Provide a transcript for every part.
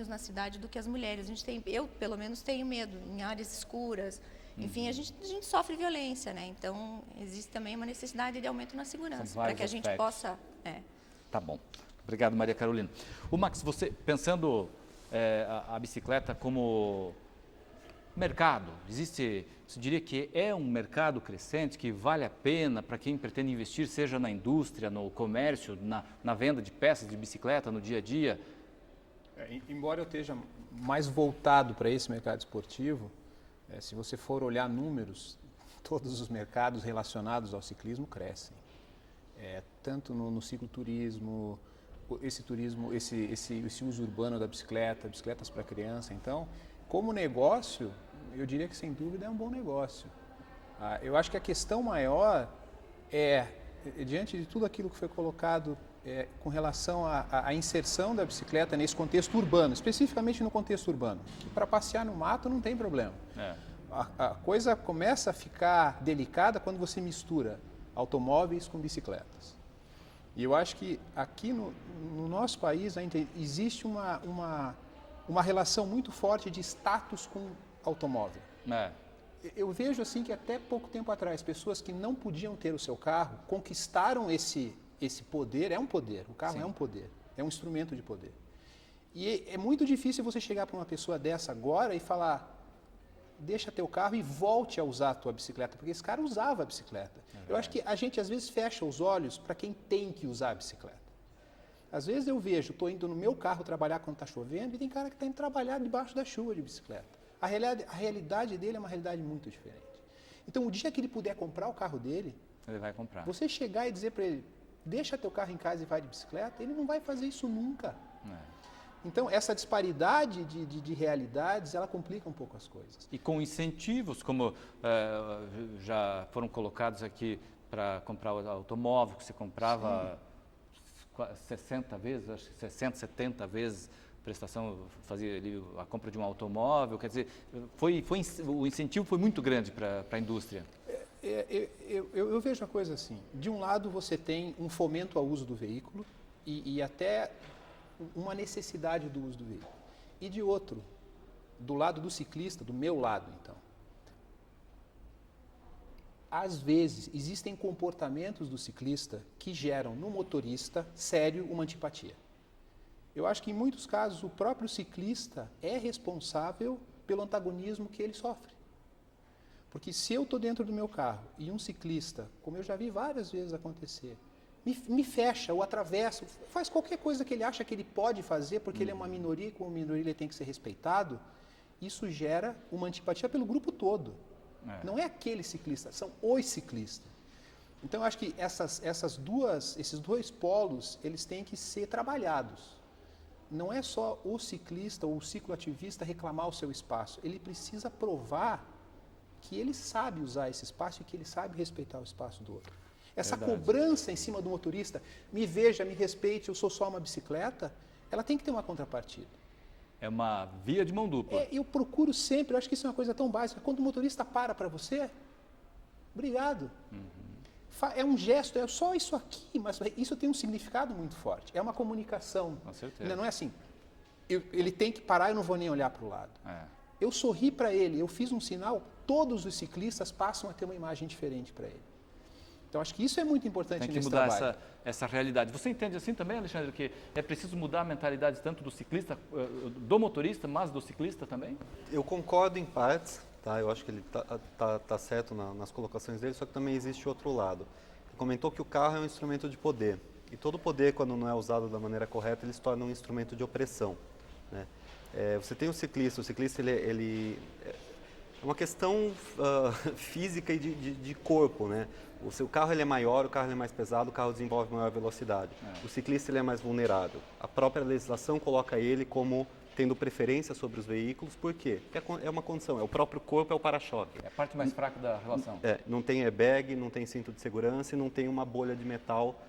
na cidade do que as mulheres. Eu, pelo menos, tenho medo em áreas escuras. Enfim, a gente sofre violência, né? Então, existe também uma necessidade de aumento na segurança, para que a gente possa... Tá bom. Obrigado, Maria Carolina. O Max, você, pensando a bicicleta como mercado, você diria que é um mercado crescente, que vale a pena para quem pretende investir, seja na indústria, no comércio, na venda de peças de bicicleta, no dia a dia? Embora eu esteja mais voltado para esse mercado esportivo, se você for olhar números, todos os mercados relacionados ao ciclismo crescem. Tanto no cicloturismo, esse uso urbano da bicicleta, bicicletas para criança. Então, como negócio, eu diria que sem dúvida é um bom negócio. Eu acho que a questão maior diante de tudo aquilo que foi colocado com relação à inserção da bicicleta nesse contexto urbano, especificamente no contexto urbano, que para passear no mato não tem problema. A coisa começa a ficar delicada quando você mistura automóveis com bicicletas. E eu acho que aqui no nosso país ainda existe uma relação muito forte de status com automóvel. Eu vejo assim que até pouco tempo atrás, pessoas que não podiam ter o seu carro conquistaram esse poder. É um poder, o carro é um poder, é um instrumento de poder. E é muito difícil você chegar para uma pessoa dessa agora e falar: deixa teu carro e volte a usar a tua bicicleta, porque esse cara usava a bicicleta. Eu acho que a gente às vezes fecha os olhos para quem tem que usar a bicicleta. Às vezes eu vejo, estou indo no meu carro trabalhar quando está chovendo e tem cara que está indo trabalhar debaixo da chuva de bicicleta. A realidade dele é uma realidade muito diferente. Então, o dia que ele puder comprar o carro dele, ele vai comprar. Você chegar e dizer para ele: deixa teu carro em casa e vai de bicicleta, ele não vai fazer isso nunca. Então, essa disparidade de realidades, ela complica um pouco as coisas. E com incentivos, como já foram colocados aqui para comprar o automóvel, que você comprava 60 vezes, acho que 60, 70 vezes prestação, fazia ali a compra de um automóvel, quer dizer, o incentivo foi muito grande para a indústria. Eu vejo a coisa assim: de um lado você tem um fomento ao uso do veículo e até uma necessidade do uso do veículo. E de outro, do lado do ciclista, do meu lado então, às vezes existem comportamentos do ciclista que geram no motorista sério uma antipatia. Eu acho que em muitos casos o próprio ciclista é responsável pelo antagonismo que ele sofre. Porque se eu estou dentro do meu carro e um ciclista, como eu já vi várias vezes acontecer, me fecha ou atravessa, faz qualquer coisa que ele acha que ele pode fazer, porque ele é uma minoria e como minoria ele tem que ser respeitado, isso gera uma antipatia pelo grupo todo. Não é aquele ciclista, são os ciclistas. Então eu acho que esses dois polos, eles têm que ser trabalhados. Não é só o ciclista ou o cicloativista reclamar o seu espaço, ele precisa provar que ele sabe usar esse espaço e que ele sabe respeitar o espaço do outro. Essa cobrança em cima do motorista, me veja, me respeite, eu sou só uma bicicleta, ela tem que ter uma contrapartida. É uma via de mão dupla. Eu procuro sempre, eu acho que isso é uma coisa tão básica, quando o motorista para você, obrigado. É um gesto, é só isso aqui, mas isso tem um significado muito forte. É uma comunicação. Com certeza. Não é assim, ele tem que parar, eu não vou nem olhar para o lado. Eu sorri para ele, eu fiz um sinal, todos os ciclistas passam a ter uma imagem diferente para ele. Então, acho que isso é muito importante nesse trabalho. Tem que mudar essa realidade. Você entende assim também, Alexandre, que é preciso mudar a mentalidade tanto do ciclista, do motorista, mas do ciclista também? Eu concordo em partes, tá? Eu acho que ele tá certo nas colocações dele, só que também existe outro lado. Ele comentou que o carro é um instrumento de poder. E todo poder, quando não é usado da maneira correta, ele se torna um instrumento de opressão, né? Você tem o ciclista ele é uma questão física e de corpo, né? O seu carro ele é maior, o carro ele é mais pesado, o carro desenvolve maior velocidade. O ciclista ele é mais vulnerável. A própria legislação coloca ele como tendo preferência sobre os veículos. Por quê? Porque é uma condição, o próprio corpo é o para-choque. É a parte mais fraca da relação. Não tem airbag, não tem cinto de segurança e não tem uma bolha de metal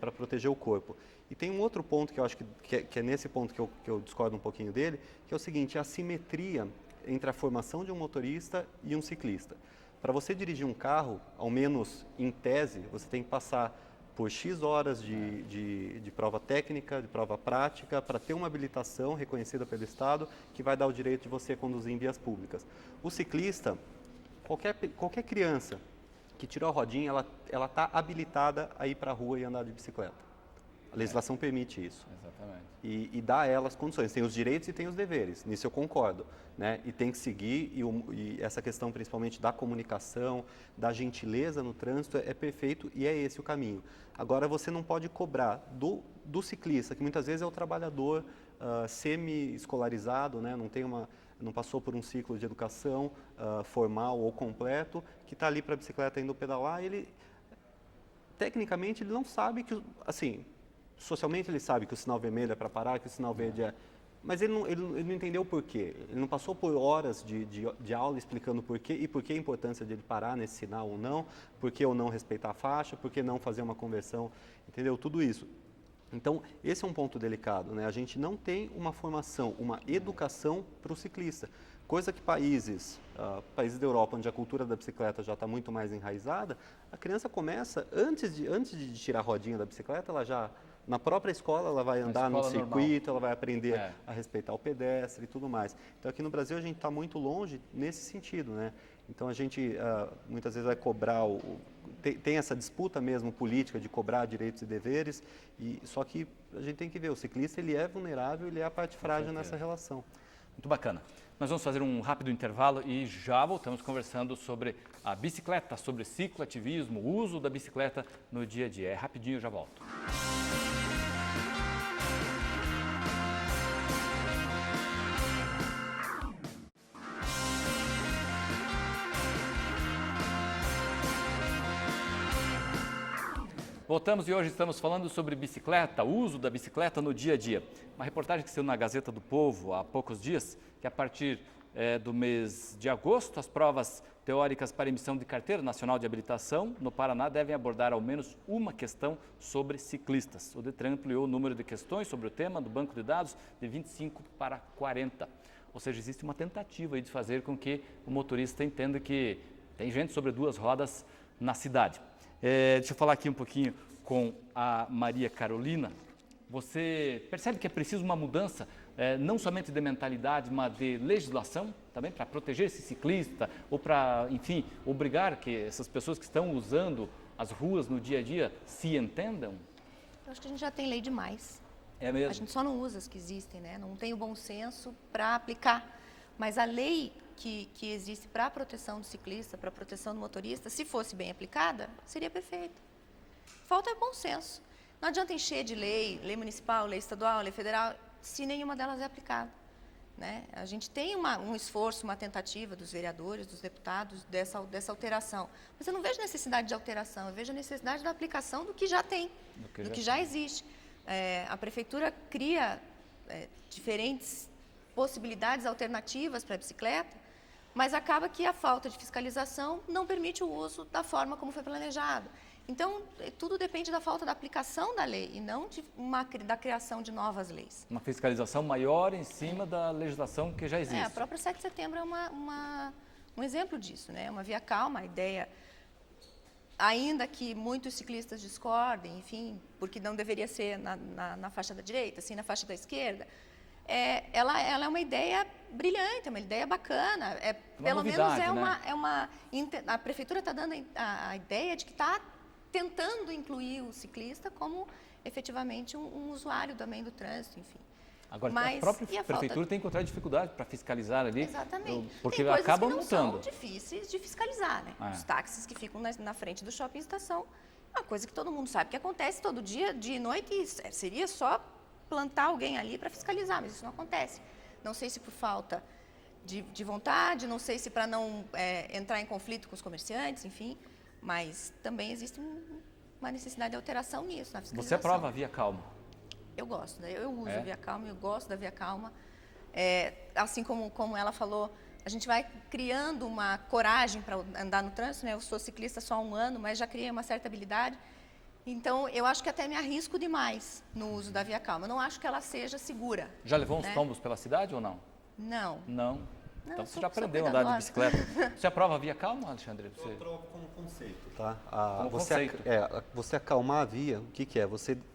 para proteger o corpo. E tem um outro ponto que eu acho que é nesse ponto que eu discordo um pouquinho dele, que é o seguinte: a assimetria entre a formação de um motorista e um ciclista. Para você dirigir um carro, ao menos em tese, você tem que passar por X horas de prova técnica, de prova prática, para ter uma habilitação reconhecida pelo Estado, que vai dar o direito de você conduzir em vias públicas. O ciclista, qualquer criança que tirou a rodinha, ela está habilitada a ir para a rua e andar de bicicleta. A legislação permite isso. Exatamente. E dá a elas condições. Tem os direitos e tem os deveres, nisso eu concordo. Né? E tem que seguir, e essa questão principalmente da comunicação, da gentileza no trânsito é perfeito e é esse o caminho. Agora, você não pode cobrar do ciclista, que muitas vezes é o trabalhador semi-escolarizado, né? Não passou por um ciclo de educação formal ou completo, que está ali para a bicicleta indo pedalar, tecnicamente ele não sabe que, assim, socialmente ele sabe que o sinal vermelho é para parar, que o sinal verde é... Mas ele não entendeu o porquê. Ele não passou por horas de aula explicando o porquê e por que a importância de ele parar nesse sinal ou não, por que ou não respeitar a faixa, por que não fazer uma conversão, entendeu? Tudo isso. Então, esse é um ponto delicado, né? A gente não tem uma formação, uma educação para o ciclista. Coisa que países da Europa, onde a cultura da bicicleta já está muito mais enraizada, a criança começa, antes de tirar a rodinha da bicicleta, ela já... Na própria escola, ela vai andar no circuito, ela vai aprender a respeitar o pedestre e tudo mais. Então, aqui no Brasil, a gente está muito longe nesse sentido, né? Então, a gente muitas vezes vai cobrar, tem essa disputa mesmo política de cobrar direitos e deveres, só que a gente tem que ver, o ciclista ele é vulnerável, ele é a parte frágil nessa relação. Muito bacana. Nós vamos fazer um rápido intervalo e já voltamos conversando sobre a bicicleta, sobre cicloativismo, o uso da bicicleta no dia a dia. É rapidinho, já volto. Voltamos e hoje estamos falando sobre bicicleta, o uso da bicicleta no dia a dia. Uma reportagem que saiu na Gazeta do Povo há poucos dias, que a partir do mês de agosto, as provas teóricas para emissão de carteira nacional de habilitação no Paraná devem abordar ao menos uma questão sobre ciclistas. O Detran ampliou o número de questões sobre o tema do banco de dados de 25 para 40. Ou seja, existe uma tentativa aí de fazer com que o motorista entenda que tem gente sobre duas rodas na cidade. Deixa eu falar aqui um pouquinho com a Maria Carolina. Você percebe que é preciso uma mudança, não somente de mentalidade, mas de legislação também, para proteger esse ciclista ou para, enfim, obrigar que essas pessoas que estão usando as ruas no dia a dia se entendam? Eu acho que a gente já tem lei demais. É mesmo? A gente só não usa as que existem, né? Não tem o bom senso para aplicar. Mas a lei que existe para a proteção do ciclista, para a proteção do motorista, se fosse bem aplicada, seria perfeita. Falta é bom senso. Não adianta encher de lei municipal, lei estadual, lei federal, se nenhuma delas é aplicada. Né? A gente tem um esforço, uma tentativa dos vereadores, dos deputados, dessa alteração. Mas eu não vejo necessidade de alteração, eu vejo a necessidade da aplicação do que já tem, do que já existe. A prefeitura cria diferentes possibilidades alternativas para a bicicleta, mas acaba que a falta de fiscalização não permite o uso da forma como foi planejado. Então, tudo depende da falta da aplicação da lei e não da criação de novas leis. Uma fiscalização maior em cima da legislação que já existe. A própria 7 de setembro é um exemplo disso, né? Uma via calma, a ideia, ainda que muitos ciclistas discordem, enfim, porque não deveria ser na faixa da direita, sim na faixa da esquerda, ela é uma ideia brilhante, é uma ideia bacana. Pelo novidade, menos a prefeitura está dando a ideia de que está tentando incluir o ciclista como efetivamente um usuário também do trânsito, enfim. Agora, a própria prefeitura tem que encontrar dificuldade para fiscalizar ali. Exatamente. Porque tem coisas acabam que não multando. são difíceis de fiscalizar, né? Os táxis que ficam na frente do shopping estação, é uma coisa que todo mundo sabe que acontece todo dia, dia e noite, e seria só plantar alguém ali para fiscalizar, mas isso não acontece. Não sei se por falta de vontade, não sei se para não entrar em conflito com os comerciantes, enfim, mas também existe uma necessidade de alteração nisso, na fiscalização. Você aprova a via calma? Eu gosto, né? Eu uso a via calma, eu gosto da via calma. Assim como ela falou, a gente vai criando uma coragem para andar no trânsito, né? Eu sou ciclista só há 1 ano, mas já criei uma certa habilidade. Então, eu acho que até me arrisco demais no uso da via calma. Eu não acho que ela seja segura. Já levou uns tombos pela cidade ou não? Não. Não? Então eu você sou- já sou aprendeu a andar de cuidadosa. bicicleta. Você aprova a via calma, Alexandre? Você... Eu aprovo como conceito, tá? Como Você, conceito. você acalmar a via, o que é?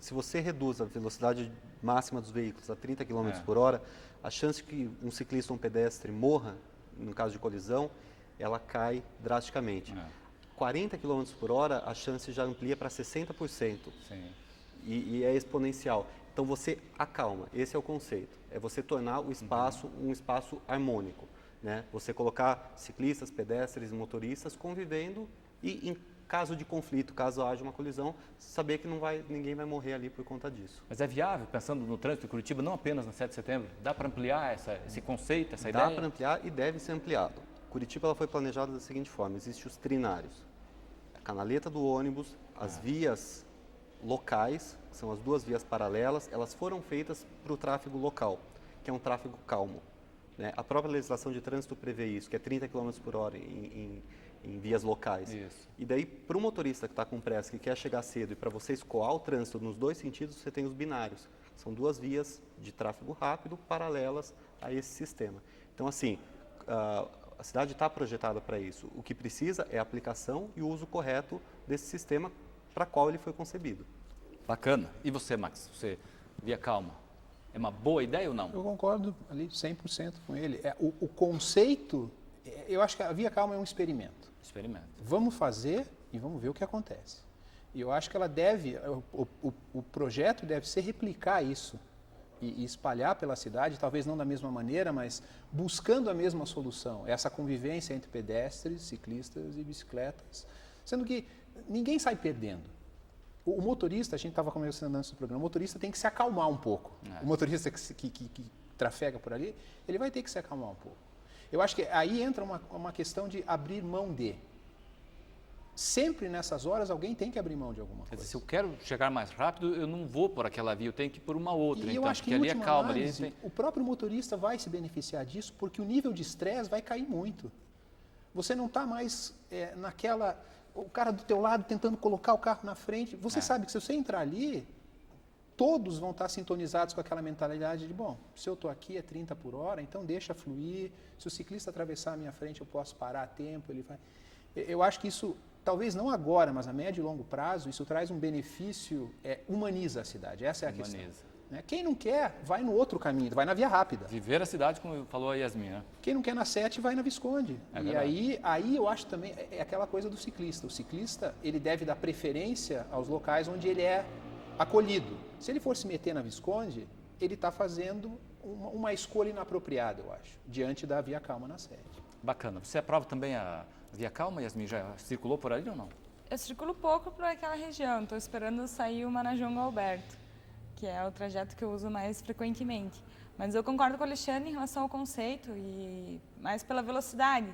Se você reduz a velocidade máxima dos veículos a 30 km por hora, a chance que um ciclista ou um pedestre morra, no caso de colisão, ela cai drasticamente. 40 km por hora, a chance já amplia para 60%. Sim. E é exponencial. Então você acalma, esse é o conceito. É você tornar o espaço um espaço harmônico. Né? Você colocar ciclistas, pedestres e motoristas convivendo e em caso de conflito, caso haja uma colisão, saber que ninguém vai morrer ali por conta disso. Mas é viável, pensando no trânsito de Curitiba, não apenas na 7 de setembro? Dá para ampliar esse conceito, essa Dá ideia? para ampliar e deve ser ampliado. Curitiba ela foi planejada da seguinte forma, existem os trinários, a canaleta do ônibus, as vias locais, que são as duas vias paralelas, elas foram feitas para o tráfego local, que é um tráfego calmo. Né? A própria legislação de trânsito prevê isso, que é 30 km por hora em vias locais. Isso. E daí, para o motorista que está com pressa, que quer chegar cedo, e para você escoar o trânsito nos dois sentidos, você tem os binários. São duas vias de tráfego rápido paralelas a esse sistema. Então, assim, a cidade está projetada para isso. O que precisa é a aplicação e o uso correto desse sistema para qual ele foi concebido. Bacana. E você, Max? Você, via calma, é uma boa ideia ou não? Eu concordo ali 100% com ele. O conceito, eu acho que a via calma é um experimento. Experimento. Vamos fazer e vamos ver o que acontece. E eu acho que ela deve, o projeto deve ser replicar isso e espalhar pela cidade, talvez não da mesma maneira, mas buscando a mesma solução, essa convivência entre pedestres, ciclistas e bicicletas, sendo que ninguém sai perdendo. O motorista, a gente estava conversando antes do programa, o motorista tem que se acalmar um pouco. O motorista que trafega por ali, ele vai ter que se acalmar um pouco. Eu acho que aí entra uma questão de abrir mão de. Sempre nessas horas alguém tem que abrir mão de alguma Quer coisa. dizer, se eu quero chegar mais rápido, eu não vou por aquela via, eu tenho que ir por uma outra. E então, eu acho que, porque em ali é última calma. análise, Ali tem... o próprio motorista vai se beneficiar disso, porque o nível de estresse vai cair muito. Você não está mais naquela... O cara do teu lado tentando colocar o carro na frente. Você sabe que se você entrar ali, todos vão estar sintonizados com aquela mentalidade de, bom, se eu estou aqui é 30 por hora, então deixa fluir. Se o ciclista atravessar a minha frente, eu posso parar a tempo. Ele vai... Eu acho que isso... Talvez não agora, mas a médio e longo prazo, isso traz um benefício, humaniza a cidade, essa é a questão. Né? Quem não quer, vai no outro caminho, vai na via rápida. Viver a cidade, como falou a Yasmin, né? Quem não quer na 7, vai na Visconde. E aí eu acho também, é aquela coisa do ciclista. O ciclista, ele deve dar preferência aos locais onde ele é acolhido. Se ele for se meter na Visconde, ele está fazendo uma escolha inapropriada, eu acho, diante da via calma na 7. Bacana. Você aprova também a via calma, Yasmin? Já circulou por ali ou não? Eu circulo pouco por aquela região, estou esperando sair o Manajongo Alberto, que é o trajeto que eu uso mais frequentemente. Mas eu concordo com o Alexandre em relação ao conceito e mais pela velocidade,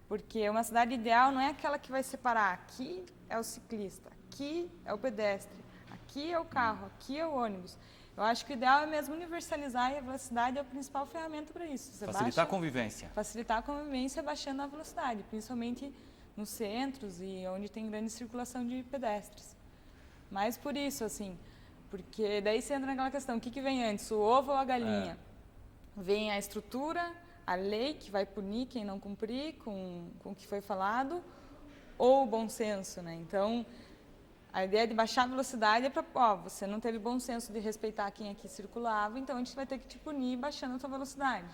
porque uma cidade ideal não é aquela que vai separar, aqui é o ciclista, aqui é o pedestre, aqui é o carro, aqui é o ônibus. Eu acho que o ideal é mesmo universalizar e a velocidade é a principal ferramenta para isso. Você Facilitar a convivência. Facilitar a convivência baixando a velocidade, principalmente nos centros e onde tem grande circulação de pedestres. Mas por isso, assim, porque daí você entra naquela questão, o que vem antes, o ovo ou a galinha? Vem a estrutura, a lei que vai punir quem não cumprir com o que foi falado, ou o bom senso, né? Então, a ideia de baixar a velocidade é para, você não teve bom senso de respeitar quem aqui circulava, então a gente vai ter que te punir baixando a tua velocidade.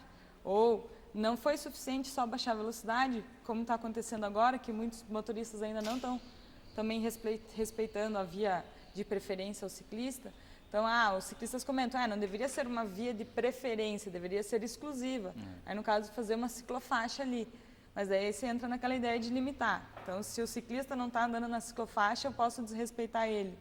Ou não foi suficiente só baixar a velocidade, como está acontecendo agora, que muitos motoristas ainda não estão também respeitando a via de preferência ao ciclista. Então, os ciclistas comentam, não deveria ser uma via de preferência, deveria ser exclusiva. Aí, no caso, fazer uma ciclofaixa ali. Mas aí você entra naquela ideia de limitar. Então, se o ciclista não está andando na ciclofaixa, eu posso desrespeitar ele.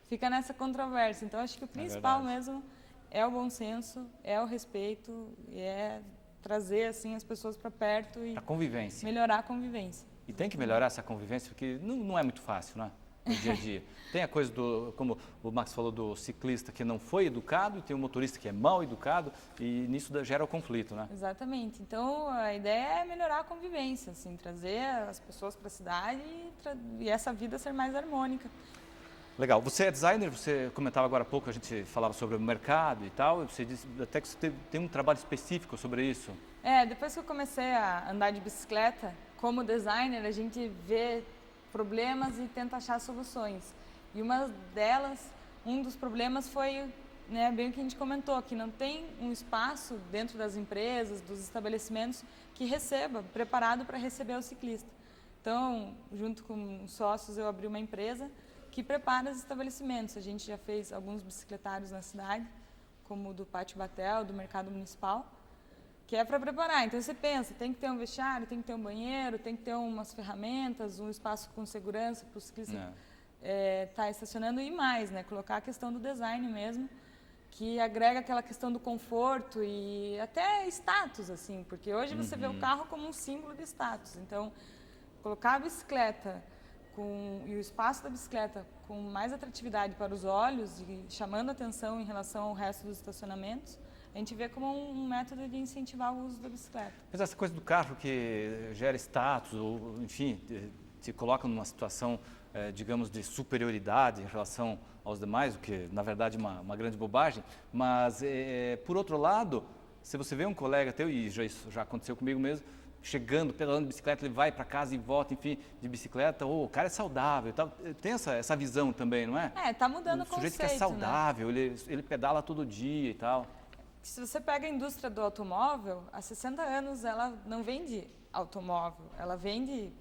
Fica nessa controvérsia. Então, acho que o principal mesmo é o bom senso, é o respeito, e é trazer assim as pessoas para perto e a convivência. Melhorar a convivência. E tem que melhorar essa convivência, porque não é muito fácil, né? No dia a dia. Tem a coisa como o Max falou, do ciclista que não foi educado, e tem o motorista que é mal educado, e nisso gera o conflito, né? Exatamente. Então, a ideia é melhorar a convivência, assim, trazer as pessoas para a cidade e essa vida ser mais harmônica. Legal. Você é designer, você comentava agora há pouco, a gente falava sobre o mercado e tal, você disse até que você tem um trabalho específico sobre isso. Depois que eu comecei a andar de bicicleta, como designer, a gente vê problemas e tenta achar soluções. E um dos problemas foi, né, bem o que a gente comentou, que não tem um espaço dentro das empresas, dos estabelecimentos, que preparado para receber o ciclista. Então, junto com os sócios, eu abri uma empresa que prepara os estabelecimentos. A gente já fez alguns bicicletários na cidade, como o do Pátio Batel, do Mercado Municipal, que é para preparar. Então você pensa, tem que ter um vestiário, tem que ter um banheiro, tem que ter umas ferramentas, um espaço com segurança para o ciclista estar estacionando e mais, né? Colocar a questão do design mesmo, que agrega aquela questão do conforto e até status, assim, porque hoje você vê o carro como um símbolo de status. Então, colocar a bicicleta e o espaço da bicicleta com mais atratividade para os olhos e chamando atenção em relação ao resto dos estacionamentos, a gente vê como um método de incentivar o uso da bicicleta. Mas essa coisa do carro que gera status, ou enfim, te coloca numa situação, digamos, de superioridade em relação aos demais, o que na verdade é uma grande bobagem, mas por outro lado, se você vê um colega teu, e isso já aconteceu comigo mesmo, chegando, pedalando de bicicleta, ele vai para casa e volta, enfim, de bicicleta, o cara é saudável e tal. Tem essa visão também, não é? Tá mudando o conceito, sujeito que é saudável, né? ele pedala todo dia e tal. Se você pega a indústria do automóvel, há 60 anos ela não vende automóvel, ela vende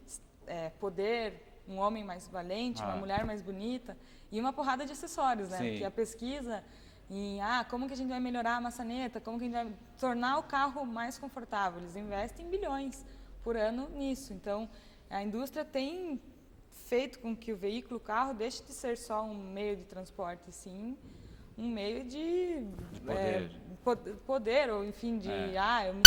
poder, um homem mais valente, uma mulher mais bonita e uma porrada de acessórios, né? Sim. Porque a pesquisa em como que a gente vai melhorar a maçaneta, como que a gente vai tornar o carro mais confortável. Eles investem bilhões por ano nisso. Então, a indústria tem feito com que o veículo, o carro, deixe de ser só um meio de transporte, sim, um meio de poder. Poder, ou enfim, eu me